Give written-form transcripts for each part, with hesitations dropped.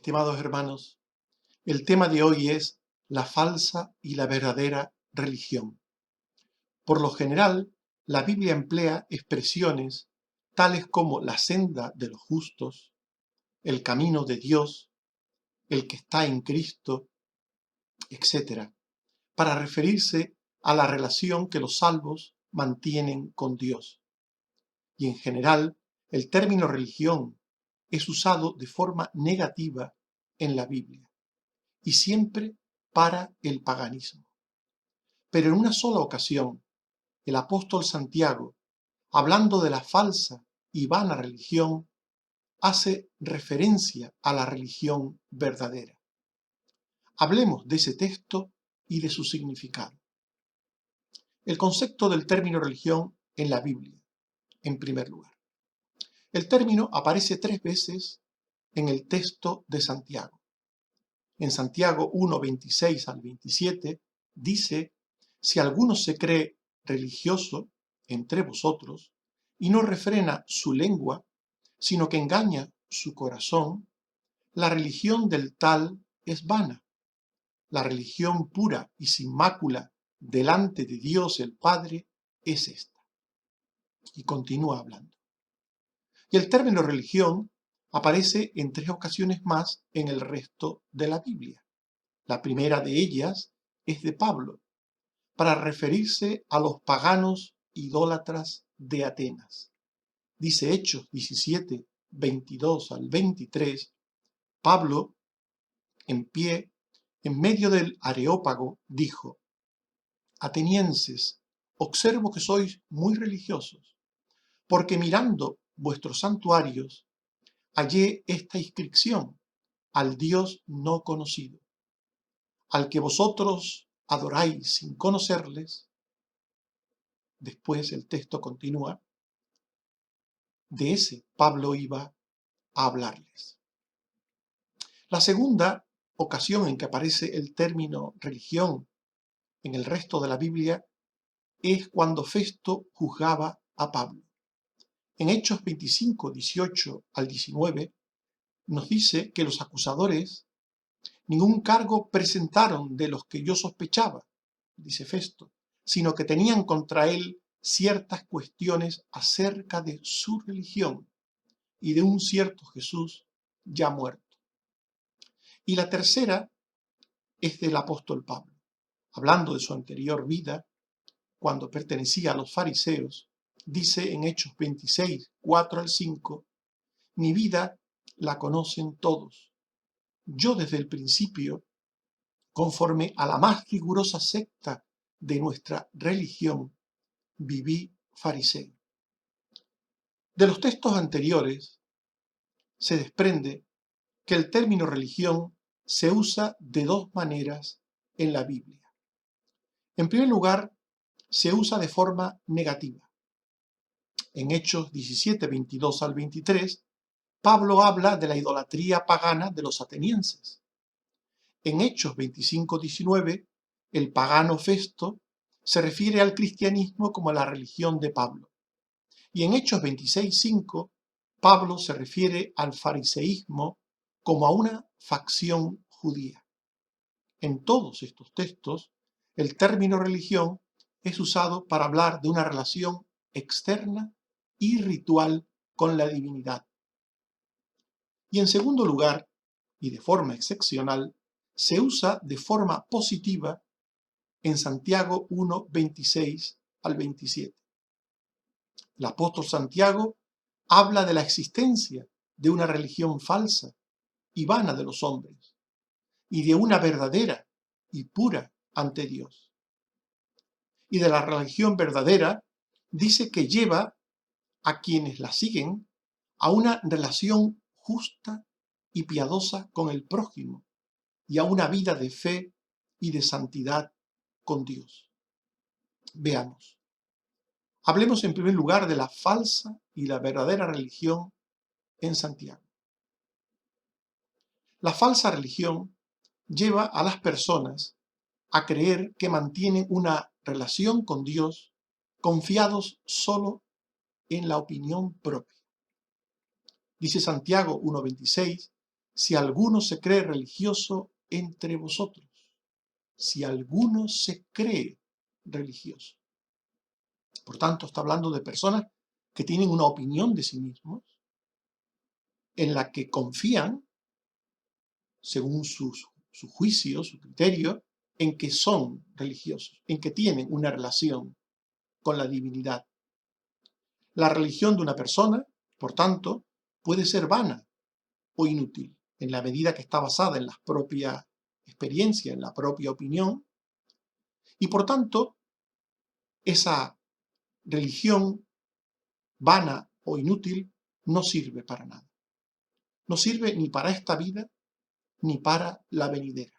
Estimados hermanos, el tema de hoy es la falsa y la verdadera religión. Por lo general, la Biblia emplea expresiones tales como la senda de los justos, el camino de Dios, el que está en Cristo, etc., para referirse a la relación que los salvos mantienen con Dios. Y en general, el término religión es usado de forma negativa en la Biblia y siempre para el paganismo. Pero en una sola ocasión, el apóstol Santiago, hablando de la falsa y vana religión, hace referencia a la religión verdadera. Hablemos de ese texto y de su significado. El concepto del término religión en la Biblia, en primer lugar. El término aparece 3 veces en el texto de Santiago. En Santiago 1, 26 al 27, dice: si alguno se cree religioso entre vosotros y no refrena su lengua, sino que engaña su corazón, la religión del tal es vana. La religión pura y sin mácula delante de Dios el Padre es esta. Y continúa hablando. Y el término religión aparece en 3 ocasiones más en el resto de la Biblia. La primera de ellas es de Pablo, para referirse a los paganos idólatras de Atenas. Dice Hechos 17, 22 al 23, Pablo, en pie, en medio del Areópago, dijo: Atenienses, observo que sois muy religiosos, porque mirando vuestros santuarios, hallé esta inscripción: al Dios no conocido, al que vosotros adoráis sin conocerles. Después el texto continúa, de ese Pablo iba a hablarles. La segunda ocasión en que aparece el término religión en el resto de la Biblia es cuando Festo juzgaba a Pablo. En Hechos 25, 18 al 19 nos dice que los acusadores ningún cargo presentaron de los que yo sospechaba, dice Festo, sino que tenían contra él ciertas cuestiones acerca de su religión y de un cierto Jesús ya muerto. Y la tercera es del apóstol Pablo, hablando de su anterior vida, cuando pertenecía a los fariseos, dice en Hechos 26, 4 al 5, mi vida la conocen todos. Yo desde el principio, conforme a la más rigurosa secta de nuestra religión, viví fariseo. De los textos anteriores se desprende que el término religión se usa de 2 maneras en la Biblia. En primer lugar, se usa de forma negativa. En Hechos 17, 22 al 23, Pablo habla de la idolatría pagana de los atenienses. En Hechos 25, 19, el pagano Festo se refiere al cristianismo como la religión de Pablo. Y en Hechos 26, 5, Pablo se refiere al fariseísmo como a una facción judía. En todos estos textos, el término religión es usado para hablar de una relación externa y ritual con la divinidad. Y en segundo lugar, y de forma excepcional, se usa de forma positiva en Santiago 1, 26 al 27. El apóstol Santiago habla de la existencia de una religión falsa y vana de los hombres, y de una verdadera y pura ante Dios. Y de la religión verdadera dice que lleva a quienes la siguen a una relación justa y piadosa con el prójimo y a una vida de fe y de santidad con Dios. Veamos. Hablemos en primer lugar de la falsa y la verdadera religión en Santiago. La falsa religión lleva a las personas a creer que mantienen una relación con Dios confiados solo en la opinión propia. Dice Santiago 1:26 si alguno se cree religioso entre vosotros. Si alguno se cree religioso. Por tanto, está hablando de personas que tienen una opinión de sí mismos, en la que confían, según su juicio, su criterio, en que son religiosos, en que tienen una relación con la divinidad. La religión de una persona, por tanto, puede ser vana o inútil, en la medida que está basada en la propia experiencia, en la propia opinión, y por tanto, esa religión vana o inútil no sirve para nada. No sirve ni para esta vida ni para la venidera.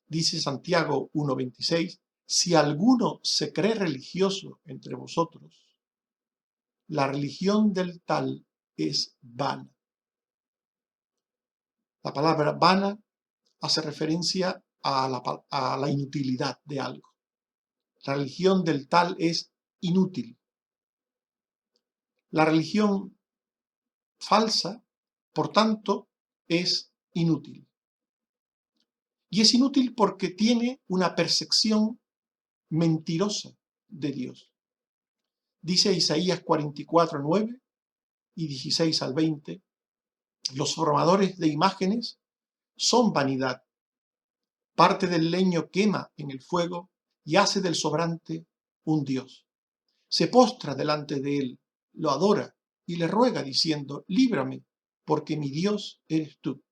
Dice Santiago 1:26, si alguno se cree religioso entre vosotros, la religión del tal es vana. La palabra vana hace referencia a la inutilidad de algo. La religión del tal es inútil. La religión falsa, por tanto, es inútil. Y es inútil porque tiene una percepción mentirosa de Dios. Dice Isaías 44:9 y 16 al 20, los formadores de imágenes son vanidad. Parte del leño quema en el fuego y hace del sobrante un dios. Se postra delante de él, lo adora y le ruega diciendo, líbrame, porque mi Dios eres tú.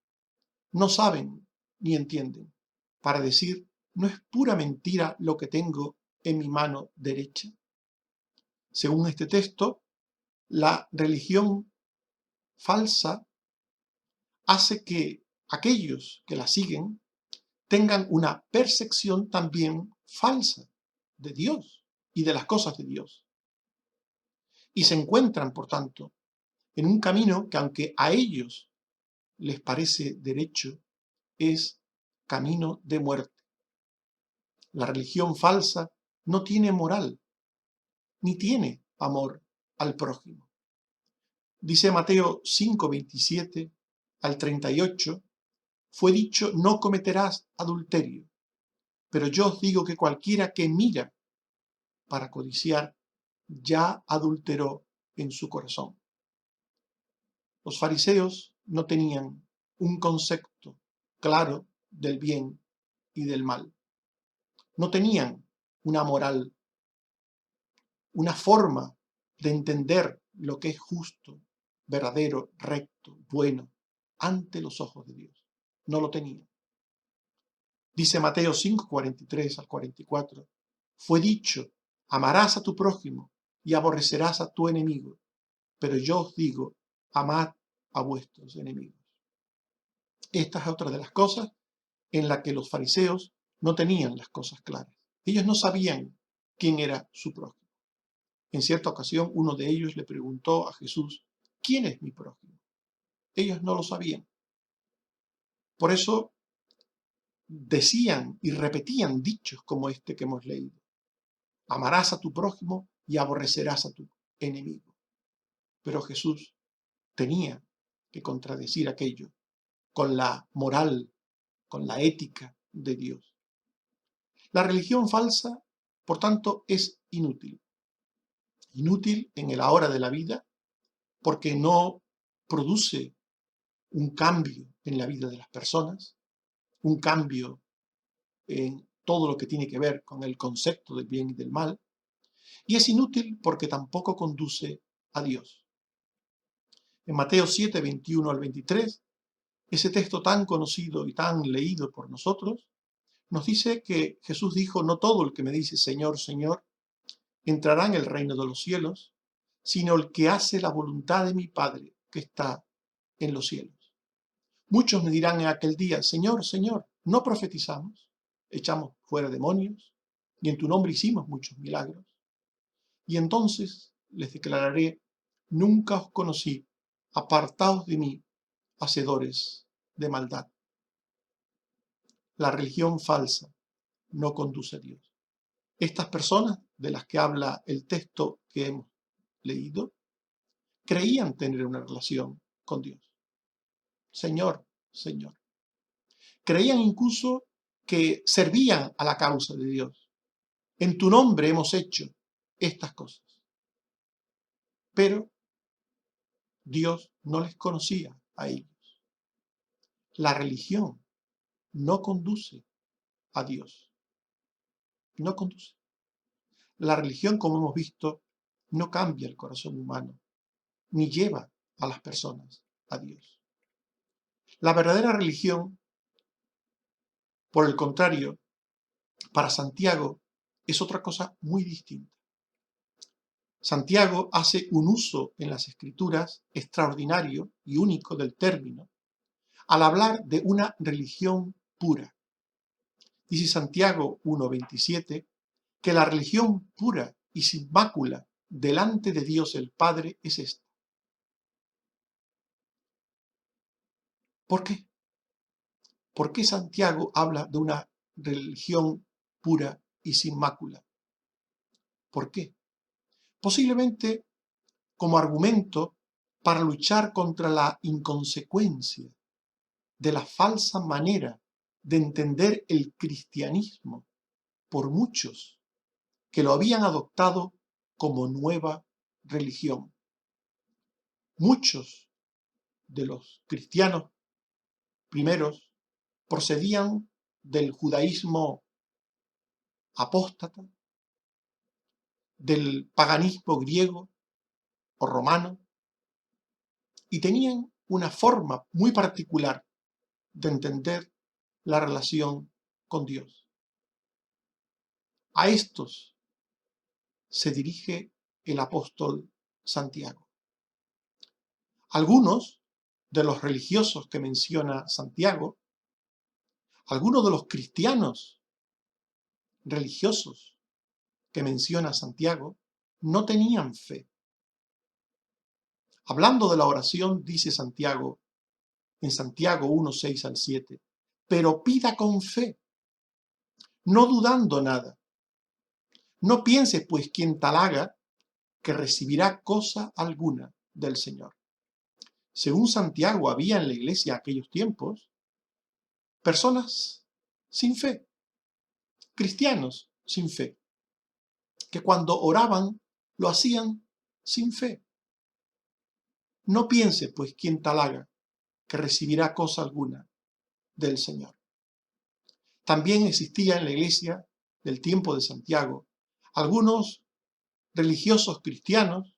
No saben ni entienden. Para decir, ¿no es pura mentira lo que tengo en mi mano derecha? Según este texto, la religión falsa hace que aquellos que la siguen tengan una percepción también falsa de Dios y de las cosas de Dios. Y se encuentran, por tanto, en un camino que aunque a ellos les parece derecho, es camino de muerte. La religión falsa no tiene moral, ni tiene amor al prójimo. Dice Mateo 5:27 al 38, fue dicho, no cometerás adulterio, pero yo os digo que cualquiera que mira para codiciar, ya adulteró en su corazón. Los fariseos no tenían un concepto claro del bien y del mal. No tenían una moral, una forma de entender lo que es justo, verdadero, recto, bueno, ante los ojos de Dios. No lo tenían. Dice Mateo 5:43 al 44, fue dicho, amarás a tu prójimo y aborrecerás a tu enemigo, pero yo os digo, amad a vuestros enemigos. Esta es otra de las cosas en la que los fariseos no tenían las cosas claras. Ellos no sabían quién era su prójimo. En cierta ocasión, uno de ellos le preguntó a Jesús, ¿quién es mi prójimo? Ellos no lo sabían. Por eso decían y repetían dichos como este que hemos leído. Amarás a tu prójimo y aborrecerás a tu enemigo. Pero Jesús tenía que contradecir aquello con la moral, con la ética de Dios. La religión falsa, por tanto, es inútil. Inútil en el ahora de la vida porque no produce un cambio en la vida de las personas, un cambio en todo lo que tiene que ver con el concepto del bien y del mal, y es inútil porque tampoco conduce a Dios. En Mateo 7, 21 al 23, ese texto tan conocido y tan leído por nosotros, nos dice que Jesús dijo, no todo el que me dice Señor, Señor, entrará en el reino de los cielos, sino el que hace la voluntad de mi Padre que está en los cielos. Muchos me dirán en aquel día, Señor, Señor, ¿no profetizamos? Echamos fuera demonios y en tu nombre hicimos muchos milagros. Y entonces les declararé, nunca os conocí, apartaos de mí, hacedores de maldad. La religión falsa no conduce a Dios. Estas personas de las que habla el texto que hemos leído, creían tener una relación con Dios. Señor, Señor. Creían incluso que servían a la causa de Dios. En tu nombre hemos hecho estas cosas. Pero Dios no les conocía a ellos. La religión no conduce a Dios. No conduce. La religión, como hemos visto, no cambia el corazón humano, ni lleva a las personas a Dios. La verdadera religión, por el contrario, para Santiago, es otra cosa muy distinta. Santiago hace un uso en las Escrituras extraordinario y único del término al hablar de una religión pura. Dice Santiago 1:27 que la religión pura y sin mácula delante de Dios el Padre es esta. ¿Por qué? ¿Por qué Santiago habla de una religión pura y sin mácula? ¿Por qué? Posiblemente como argumento para luchar contra la inconsecuencia de la falsa manera de entender el cristianismo por muchos que lo habían adoptado como nueva religión. Muchos de los cristianos primeros procedían del judaísmo apóstata, del paganismo griego o romano, y tenían una forma muy particular de entender la relación con Dios. A estos se dirige el apóstol Santiago. Algunos de los religiosos que menciona Santiago, algunos de los cristianos religiosos que menciona Santiago, no tenían fe. Hablando de la oración, dice Santiago, en Santiago 1:6-7, pero pida con fe, no dudando nada. No piense, pues, quien tal haga, que recibirá cosa alguna del Señor. Según Santiago, había en la iglesia de aquellos tiempos personas sin fe, cristianos sin fe, que cuando oraban lo hacían sin fe. No piense, pues, quien tal haga, que recibirá cosa alguna del Señor. También existía en la iglesia del tiempo de Santiago algunos religiosos cristianos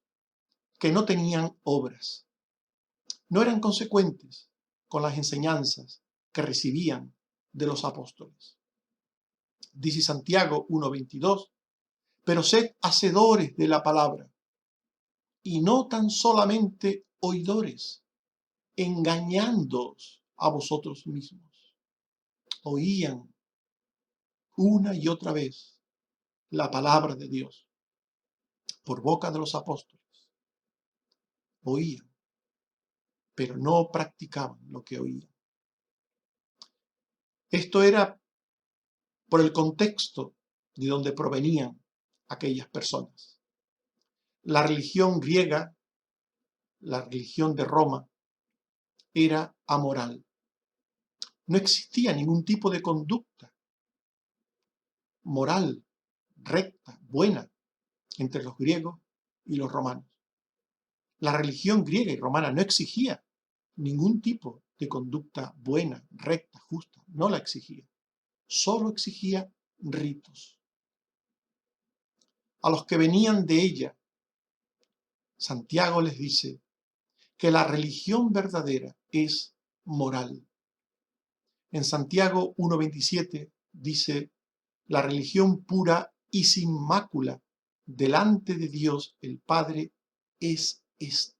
que no tenían obras, no eran consecuentes con las enseñanzas que recibían de los apóstoles. Dice Santiago 1:22, pero sed hacedores de la palabra y no tan solamente oidores, engañándoos a vosotros mismos. Oían una y otra vez la palabra de Dios por boca de los apóstoles. Oían, pero no practicaban lo que oían. Esto era por el contexto de donde provenían aquellas personas. La religión griega, la religión de Roma, era amoral. No existía ningún tipo de conducta moral, recta, buena, entre los griegos y los romanos. La religión griega y romana no exigía ningún tipo de conducta buena, recta, justa, no la exigía. Solo exigía ritos. A los que venían de ella, Santiago les dice que la religión verdadera es moral. En Santiago 1:27 dice, la religión pura y sin mácula delante de Dios el Padre es esta.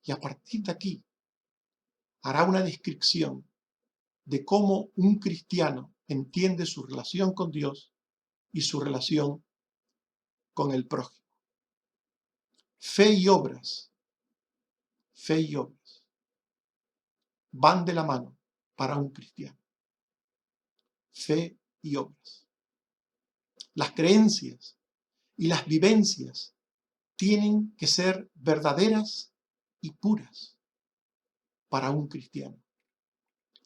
Y a partir de aquí hará una descripción de cómo un cristiano entiende su relación con Dios y su relación con el prójimo. Fe y obras van de la mano para un cristiano. Fe y obras. Las creencias y las vivencias tienen que ser verdaderas y puras. para un cristiano.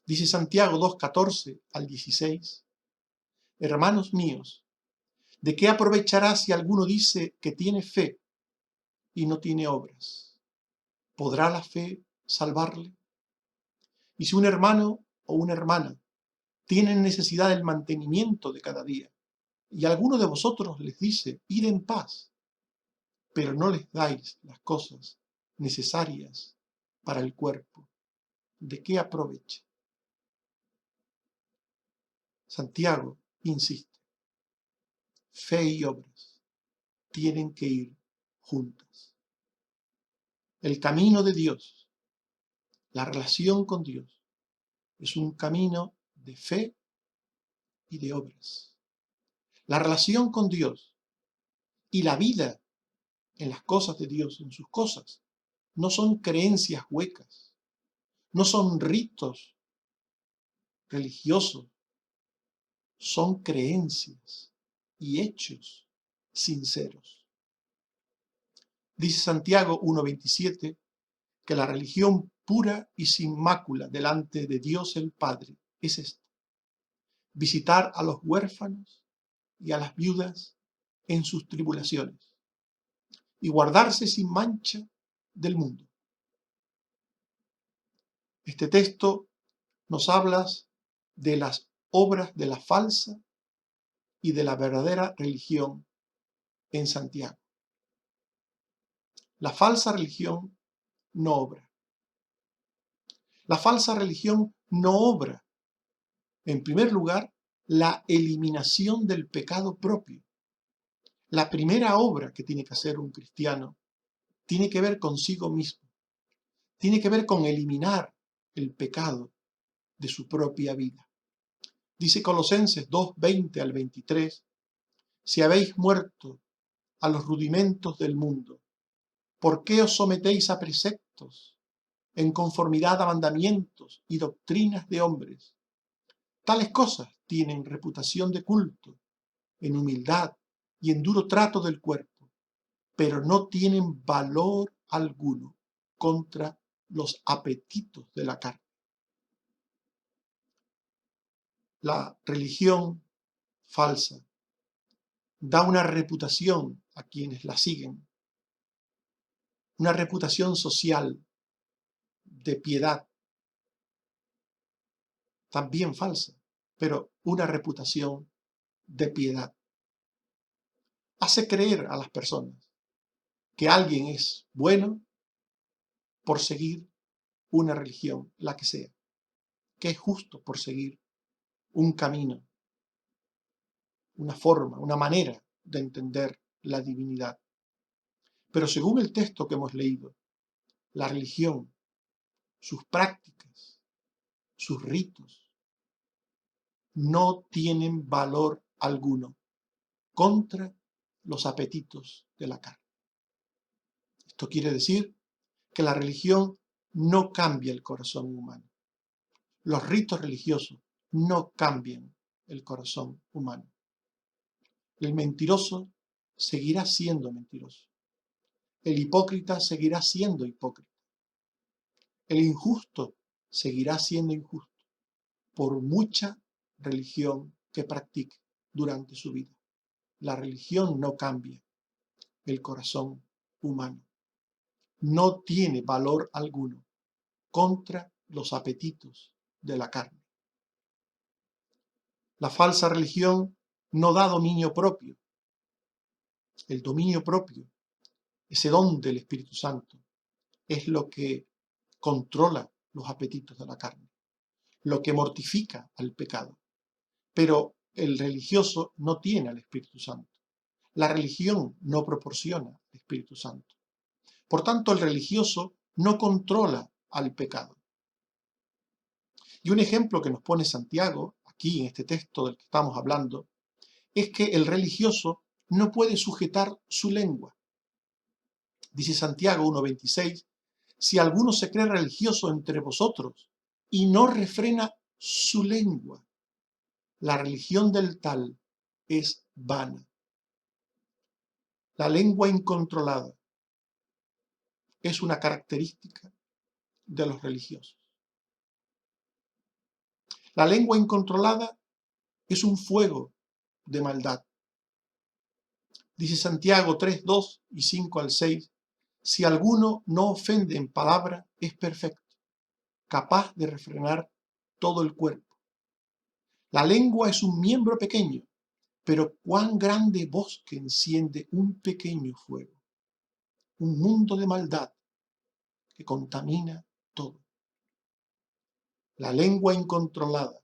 Dice Santiago 2:14 al 16, hermanos míos, ¿de qué aprovechará si alguno dice que tiene fe y no tiene obras? ¿Podrá la fe salvarle? Y si un hermano o una hermana tienen necesidad del mantenimiento de cada día, y alguno de vosotros les dice, id en paz, pero no les dais las cosas necesarias para el cuerpo, ¿de qué aprovecha? Santiago insiste, fe y obras tienen que ir juntas. El camino de Dios, la relación con Dios, es un camino de fe y de obras. La relación con Dios y la vida en las cosas de Dios, en sus cosas, no son creencias huecas, no son ritos religiosos, son creencias y hechos sinceros. Dice Santiago 1:27 que la religión pura y sin mácula delante de Dios el Padre es esta: visitar a los huérfanos y a las viudas en sus tribulaciones y guardarse sin mancha del mundo. Este texto nos habla de las obras de la falsa y de la verdadera religión en Santiago. La falsa religión no obra. La falsa religión no obra, en primer lugar, la eliminación del pecado propio. La primera obra que tiene que hacer un cristiano tiene que ver consigo mismo, tiene que ver con eliminar el pecado de su propia vida. Dice Colosenses 2:20 al 23, si habéis muerto a los rudimentos del mundo, ¿por qué os sometéis a preceptos en conformidad a mandamientos y doctrinas de hombres? Tales cosas tienen reputación de culto, en humildad y en duro trato del cuerpo, pero no tienen valor alguno contra los apetitos de la carne. La religión falsa da una reputación a quienes la siguen, una reputación social de piedad, también falsa, pero una reputación de piedad. Hace creer a las personas que alguien es bueno por seguir una religión, la que sea, que es justo por seguir un camino, una forma, una manera de entender la divinidad. Pero según el texto que hemos leído, la religión, sus prácticas, sus ritos, no tienen valor alguno contra los apetitos de la carne. Esto quiere decir que la religión no cambia el corazón humano. Los ritos religiosos no cambian el corazón humano. El mentiroso seguirá siendo mentiroso. El hipócrita seguirá siendo hipócrita. El injusto seguirá siendo injusto, por mucha religión que practique durante su vida. La religión no cambia el corazón humano. No tiene valor alguno contra los apetitos de la carne. La falsa religión no da dominio propio. El dominio propio, ese don del Espíritu Santo, es lo que controla los apetitos de la carne, lo que mortifica al pecado. Pero el religioso no tiene al Espíritu Santo. La religión no proporciona el Espíritu Santo. Por tanto, el religioso no controla al pecado. Y un ejemplo que nos pone Santiago, aquí en este texto del que estamos hablando, es que el religioso no puede sujetar su lengua. Dice Santiago 1:26, si alguno se cree religioso entre vosotros y no refrena su lengua, la religión del tal es vana. La lengua incontrolada es una característica de los religiosos. La lengua incontrolada es un fuego de maldad. Dice Santiago 3, 2 y 5 al 6, si alguno no ofende en palabra, es perfecto, capaz de refrenar todo el cuerpo. La lengua es un miembro pequeño, pero cuán grande bosque enciende un pequeño fuego. Un mundo de maldad que contamina todo. La lengua incontrolada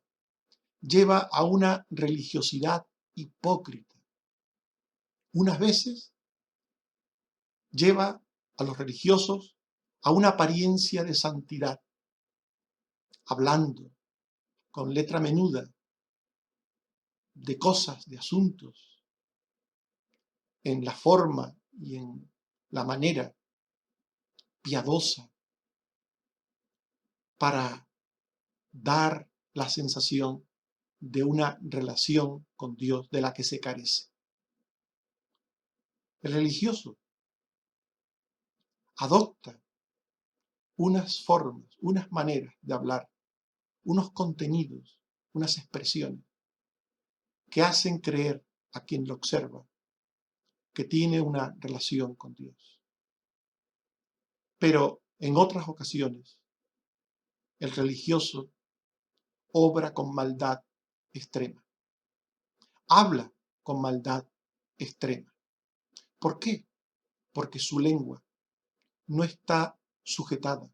lleva a una religiosidad hipócrita. Unas veces lleva a los religiosos a una apariencia de santidad, hablando con letra menuda de cosas, de asuntos, en la forma y en la manera piadosa para dar la sensación de una relación con Dios de la que se carece. El religioso adopta unas formas, unas maneras de hablar, unos contenidos, unas expresiones que hacen creer a quien lo observa que tiene una relación con Dios. Pero en otras ocasiones, el religioso obra con maldad extrema, habla con maldad extrema. ¿Por qué? Porque su lengua no está sujetada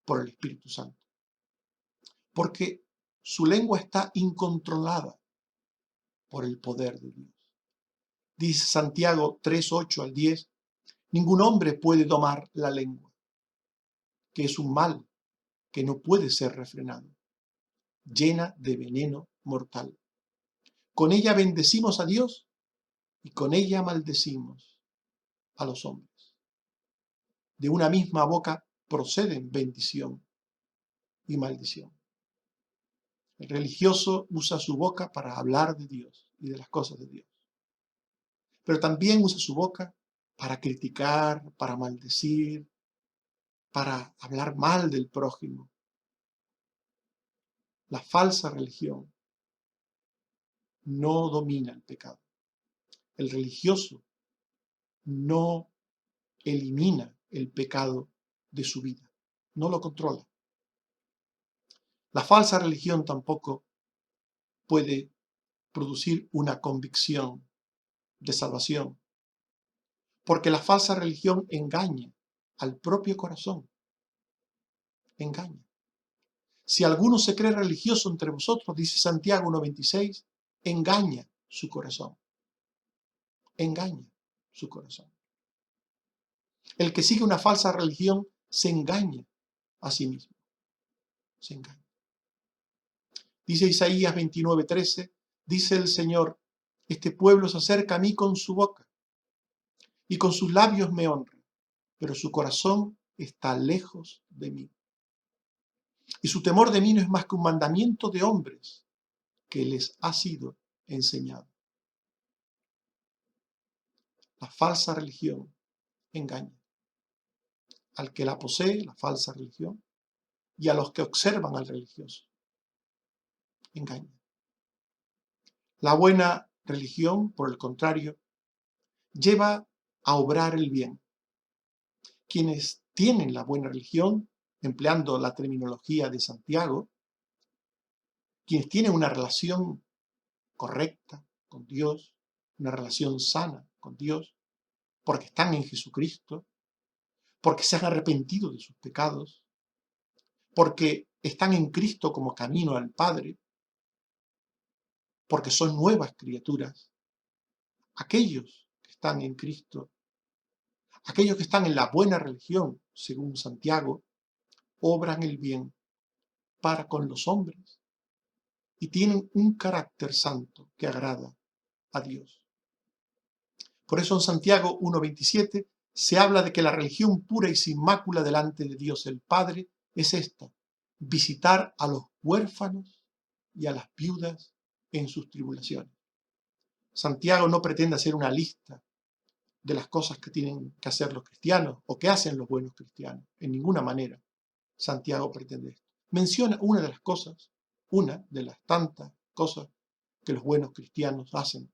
por el Espíritu Santo. Porque su lengua está incontrolada por el poder de Dios. Dice Santiago 3, 8 al 10, ningún hombre puede domar la lengua, que es un mal que no puede ser refrenado, llena de veneno mortal. Con ella bendecimos a Dios y con ella maldecimos a los hombres. De una misma boca proceden bendición y maldición. El religioso usa su boca para hablar de Dios y de las cosas de Dios. Pero también usa su boca para criticar, para maldecir, para hablar mal del prójimo. La falsa religión no domina el pecado. El religioso no elimina el pecado de su vida, no lo controla. La falsa religión tampoco puede producir una convicción de salvación, porque la falsa religión engaña al propio corazón, engaña. Si alguno se cree religioso entre vosotros, dice Santiago 1:26, engaña su corazón, engaña su corazón. El que sigue una falsa religión se engaña a sí mismo, se engaña. Dice Isaías 29:13, dice el Señor, este pueblo se acerca a mí con su boca y con sus labios me honra, pero su corazón está lejos de mí. Y su temor de mí no es más que un mandamiento de hombres que les ha sido enseñado. La falsa religión engaña al que la posee, la falsa religión, y a los que observan al religioso. Engaña. La buena religión, por el contrario, lleva a obrar el bien. Quienes tienen la buena religión, empleando la terminología de Santiago, quienes tienen una relación correcta con Dios, una relación sana con Dios, porque están en Jesucristo, porque se han arrepentido de sus pecados, porque están en Cristo como camino al Padre, porque son nuevas criaturas. Aquellos que están en Cristo, aquellos que están en la buena religión, según Santiago, obran el bien para con los hombres y tienen un carácter santo que agrada a Dios. Por eso en Santiago 1:27 se habla de que la religión pura y sin mácula delante de Dios el Padre es esta: visitar a los huérfanos y a las viudas en sus tribulaciones. Santiago no pretende hacer una lista de las cosas que tienen que hacer los cristianos o que hacen los buenos cristianos, en ninguna manera. Santiago pretende esto. Menciona una de las cosas, una de las tantas cosas que los buenos cristianos hacen,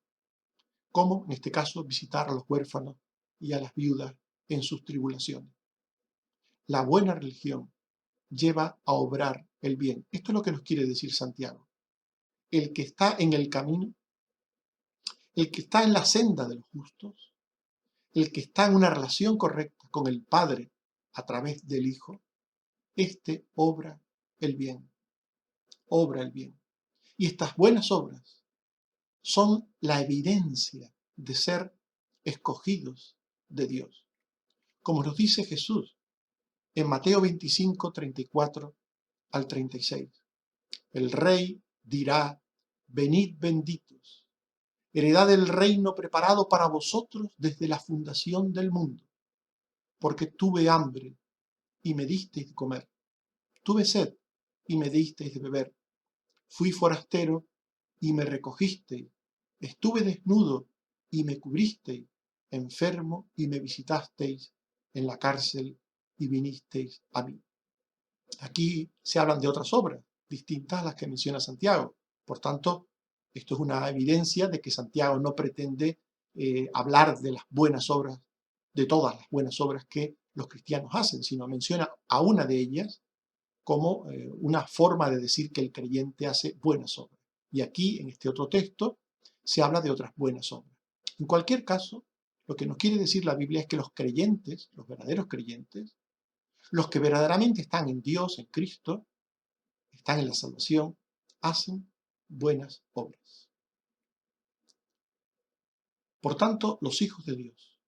como en este caso visitar a los huérfanos y a las viudas en sus tribulaciones. La buena religión lleva a obrar el bien. Esto es lo que nos quiere decir Santiago. El que está en el camino, el que está en la senda de los justos, el que está en una relación correcta con el Padre a través del Hijo, este obra el bien. Y estas buenas obras son la evidencia de ser escogidos de Dios. Como nos dice Jesús en Mateo 25, 34 al 36. El Rey dirá: venid benditos, heredad del reino preparado para vosotros desde la fundación del mundo, porque tuve hambre y me disteis de comer, tuve sed y me disteis de beber, fui forastero y me recogisteis, estuve desnudo y me cubristeis, enfermo y me visitasteis, en la cárcel y vinisteis a mí. Aquí se hablan de otras obras distintas a las que menciona Santiago. Por tanto, esto es una evidencia de que Santiago no pretende hablar de las buenas obras, de todas las buenas obras que los cristianos hacen, sino menciona a una de ellas como una forma de decir que el creyente hace buenas obras. Y aquí, en este otro texto, se habla de otras buenas obras. En cualquier caso, lo que nos quiere decir la Biblia es que los creyentes, los verdaderos creyentes, los que verdaderamente están en Dios, en Cristo, están en la salvación, hacen buenas obras. Por tanto, los hijos de Dios,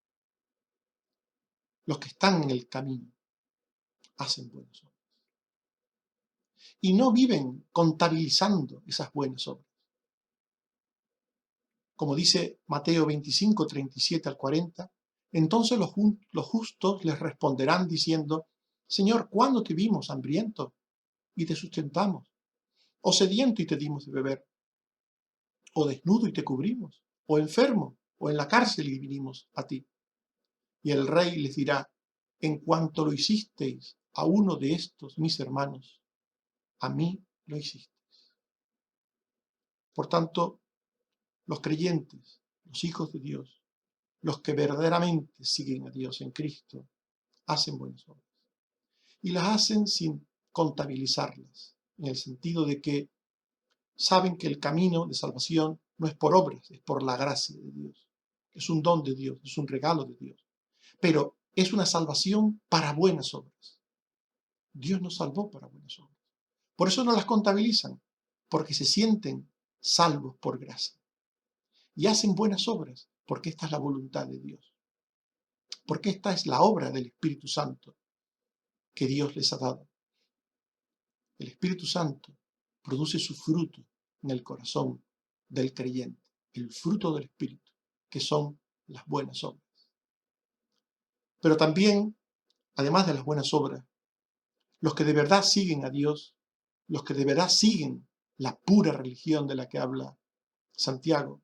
los que están en el camino, hacen buenas obras. Y no viven contabilizando esas buenas obras. Como dice Mateo 25, 37 al 40, entonces los justos les responderán diciendo: Señor, ¿cuándo te vimos hambriento y te sustentamos? ¿O sediento y te dimos de beber? ¿O desnudo y te cubrimos? ¿O enfermo? ¿O en la cárcel y vinimos a ti? Y el rey les dirá: en cuanto lo hicisteis a uno de estos mis hermanos, a mí lo hicisteis. Por tanto, los creyentes, los hijos de Dios, los que verdaderamente siguen a Dios en Cristo, hacen buenas obras. Y las hacen sin contabilizarlas, en el sentido de que saben que el camino de salvación no es por obras, es por la gracia de Dios. Es un don de Dios, es un regalo de Dios. Pero es una salvación para buenas obras. Dios nos salvó para buenas obras. Por eso no las contabilizan, porque se sienten salvos por gracia. Y hacen buenas obras, porque esta es la voluntad de Dios. Porque esta es la obra del Espíritu Santo que Dios les ha dado. El Espíritu Santo produce su fruto en el corazón del creyente, el fruto del Espíritu, que son las buenas obras. Pero también, además de las buenas obras, los que de verdad siguen a Dios, los que de verdad siguen la pura religión de la que habla Santiago,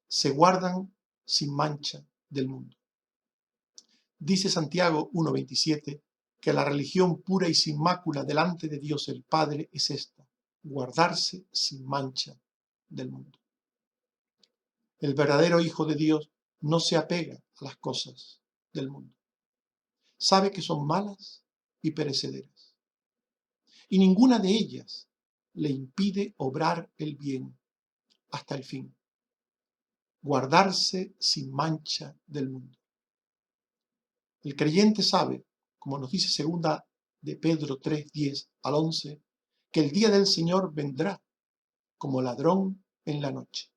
se guardan sin mancha del mundo. Dice Santiago 1:27 que la religión pura y sin mácula delante de Dios el Padre es esta: guardarse sin mancha del mundo. El verdadero Hijo de Dios no se apega a las cosas del mundo. Sabe que son malas y perecederas, y ninguna de ellas le impide obrar el bien hasta el fin. Guardarse sin mancha del mundo. El creyente sabe, como nos dice segunda de Pedro 3:10 al 11, que el día del Señor vendrá como ladrón en la noche,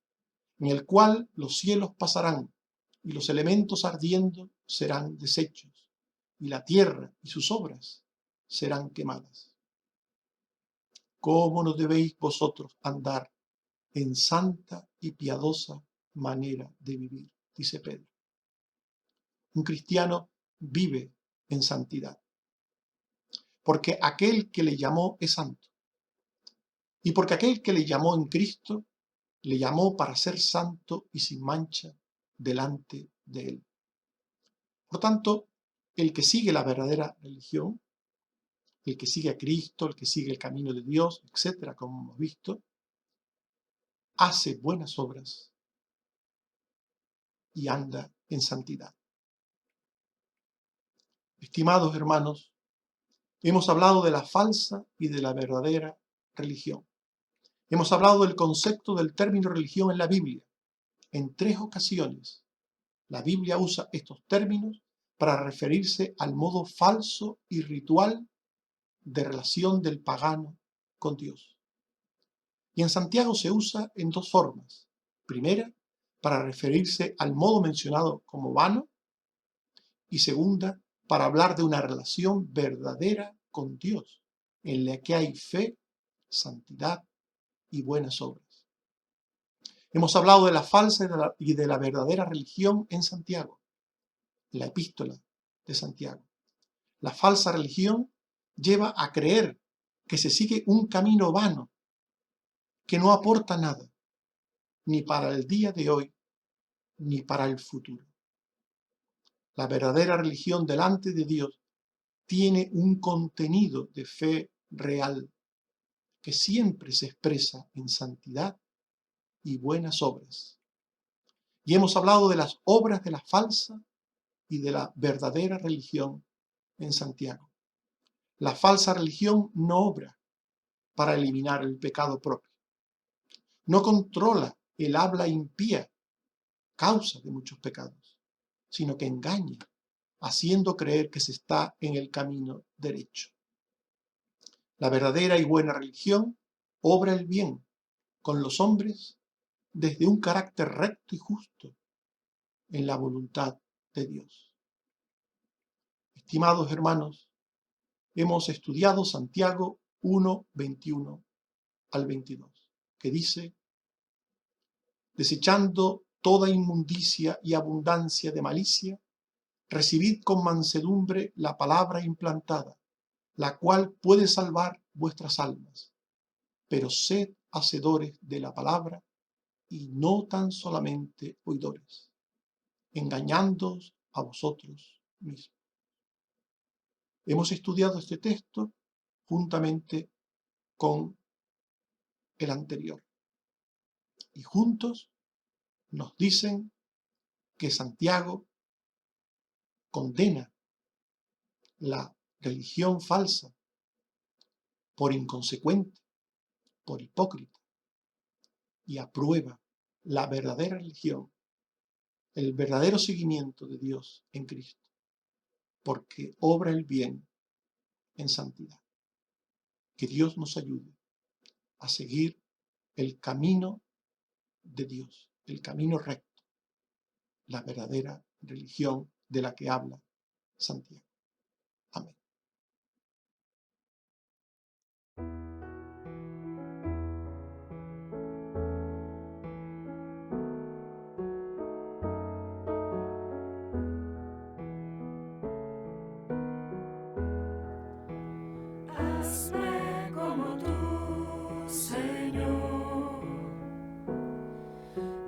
en el cual los cielos pasarán y los elementos ardiendo serán deshechos, y la tierra y sus obras serán quemadas. ¿Cómo no debéis vosotros andar en santa y piadosa manera de vivir? Dice Pedro. Un cristiano vive en santidad, porque aquel que le llamó es santo, y porque aquel que le llamó en Cristo le llamó para ser santo y sin mancha delante de él. Por tanto, el que sigue la verdadera religión el que sigue a Cristo, el que sigue el camino de Dios, etcétera, como hemos visto, hace buenas obras y anda en santidad. Estimados hermanos, hemos hablado de la falsa y de la verdadera religión. Hemos hablado del concepto del término religión en la Biblia. En 3 ocasiones, la Biblia usa estos términos para referirse al modo falso y ritual de relación del pagano con Dios. Y en Santiago se usa en 2 formas. Primera, para referirse al modo mencionado como vano, y segunda, para hablar de una relación verdadera con Dios, en la que hay fe, santidad y buenas obras. Hemos hablado de la falsa y de la verdadera religión en Santiago, en la epístola de Santiago. La falsa religión lleva a creer que se sigue un camino vano, que no aporta nada, ni para el día de hoy, ni para el futuro. La verdadera religión delante de Dios tiene un contenido de fe real, que siempre se expresa en santidad y buenas obras. Y hemos hablado de las obras de la falsa y de la verdadera religión en Santiago. La falsa religión no obra para eliminar el pecado propio. No controla el habla impía, causa de muchos pecados, sino que engaña, haciendo creer que se está en el camino derecho. La verdadera y buena religión obra el bien con los hombres desde un carácter recto y justo en la voluntad de Dios. Estimados hermanos, hemos estudiado Santiago 1, 21 al 22, que dice: desechando toda inmundicia y abundancia de malicia, recibid con mansedumbre la palabra implantada, la cual puede salvar vuestras almas. Pero sed hacedores de la palabra y no tan solamente oidores, engañándoos a vosotros mismos. Hemos estudiado este texto juntamente con el anterior y juntos nos dicen que Santiago condena la religión falsa por inconsecuente, por hipócrita, y aprueba la verdadera religión, el verdadero seguimiento de Dios en Cristo, porque obra el bien en santidad. Que Dios nos ayude a seguir el camino de Dios, el camino recto, la verdadera religión de la que habla Santiago. Amén. Hazme como tú, Señor,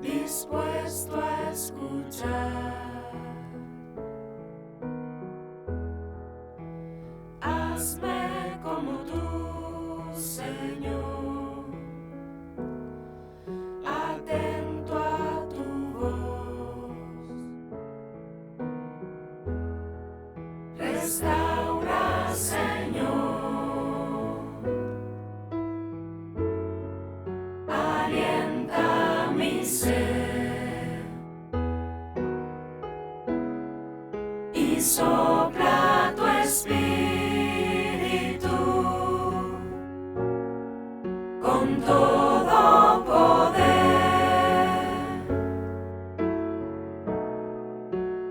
dispuesto a escuchar. Hazme como tú, Señor, atento a tu voz. Restaura, Señor, alienta mi ser y sopla tu espíritu con todo poder.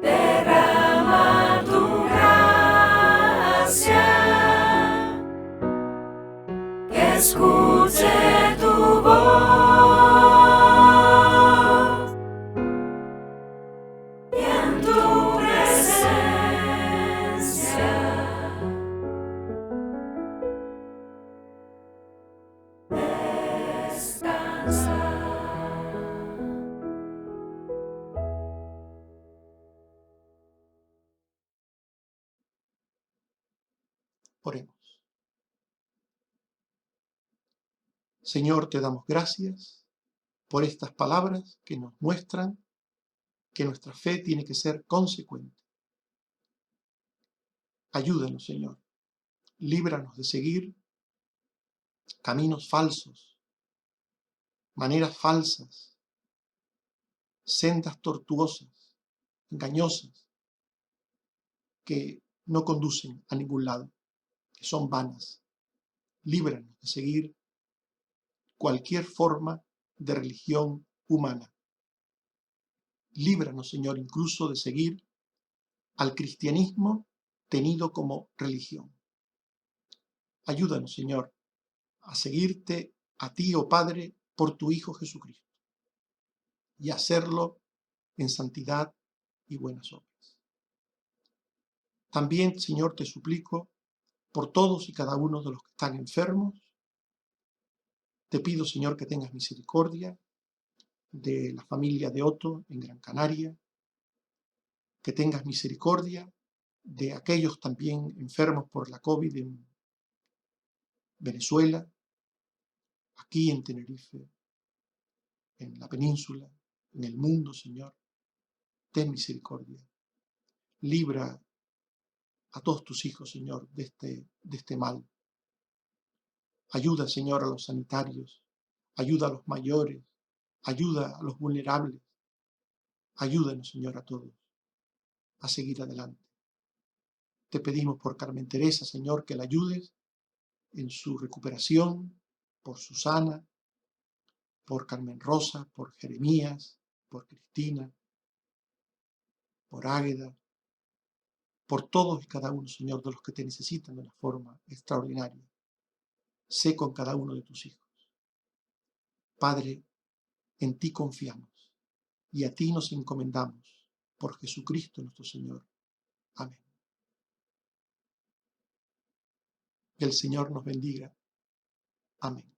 Derrama tu gracia, que escuche tu voz y en tu presencia descansar. Oremos. Señor, te damos gracias por estas palabras que nos muestran que nuestra fe tiene que ser consecuente. Ayúdanos, Señor. Líbranos de seguir caminos falsos, maneras falsas, sendas tortuosas, engañosas, que no conducen a ningún lado, que son vanas. Líbranos de seguir cualquier forma de religión humana. Líbranos, Señor, incluso de seguir al cristianismo tenido como religión. Ayúdanos, Señor, a seguirte a ti, oh Padre, por tu Hijo Jesucristo, y hacerlo en santidad y buenas obras. También, Señor, te suplico por todos y cada uno de los que están enfermos. Te pido, Señor, que tengas misericordia de la familia de Otto en Gran Canaria, que tengas misericordia de aquellos también enfermos por la COVID en Venezuela, aquí en Tenerife, en la península, en el mundo, Señor. Ten misericordia. Libra a todos tus hijos, Señor, de este mal. Ayuda, Señor, a los sanitarios, ayuda a los mayores, ayuda a los vulnerables. Ayúdanos, Señor, a todos a seguir adelante. Te pedimos por Carmen Teresa, Señor, que la ayudes en su recuperación, por Susana, por Carmen Rosa, por Jeremías, por Cristina, por Águeda, por todos y cada uno, Señor, de los que te necesitan de una forma extraordinaria. Sé con cada uno de tus hijos. Padre, en ti confiamos y a ti nos encomendamos por Jesucristo nuestro Señor. Amén. Que el Señor nos bendiga. Amén.